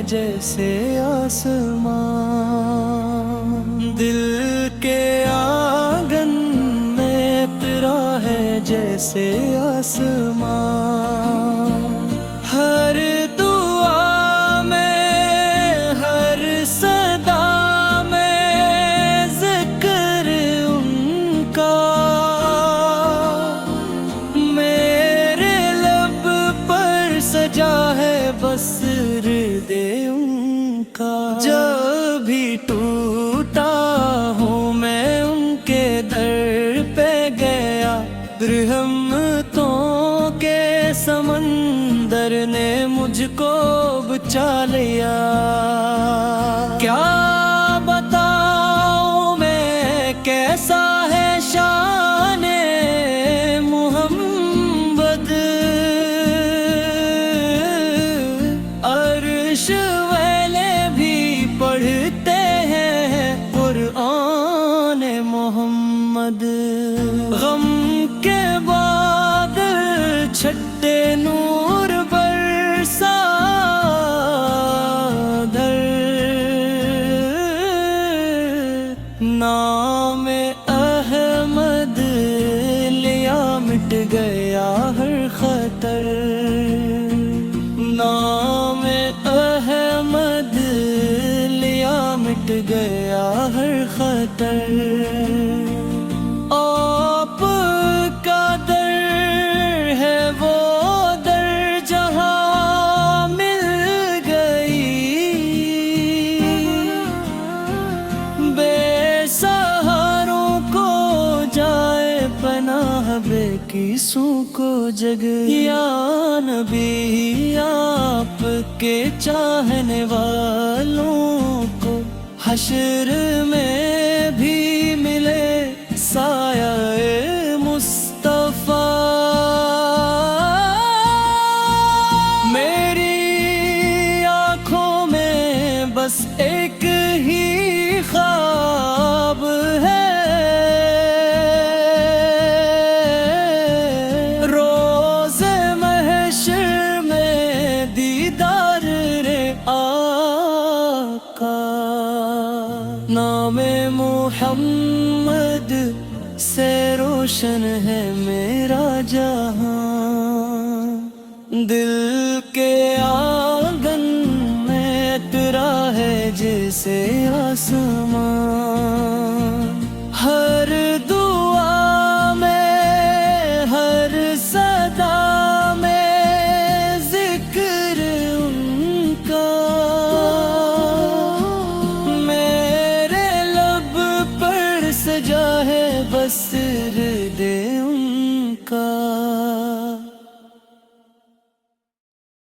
جیسے آسمان، دل کے آنگن میں تیرا ہے جیسے آسمان، ہر دعا میں ہر صدا میں ذکر ان کا، میرے لب پر سجا ہے بس دے ان کا، جب بھی ٹوٹا ہوں میں ان کے در پہ گیا، رحمتوں کے سمندر نے مجھ کو بچا لیا، کیا بتاؤں میں کیسا ہے شان محمد، عرش والے بھی پڑھتے ہیں قرآن محمد، غم کے بعد چھٹے نور برسا در، نام احمد لیا مٹ گیا ہر خطر، نام احمد لیا مٹ گیا ہر خطر، آپ کا در ہے وہ در جہاں مل گئی، بے سہاروں کو جائے پناہ، بے قصوں کو جگ، یا نبی آپ کے چاہنے والوں کو حشر میں بھی ملے سایہ مصطفیٰ، میری آنکھوں میں بس ایک ہی خواب ہے، روز محشر میں دیدار رے آقا، نام محمد سے روشن ہے میرا جہاں، دل کے آنگن میں تیرا ہے جیسے آسمان۔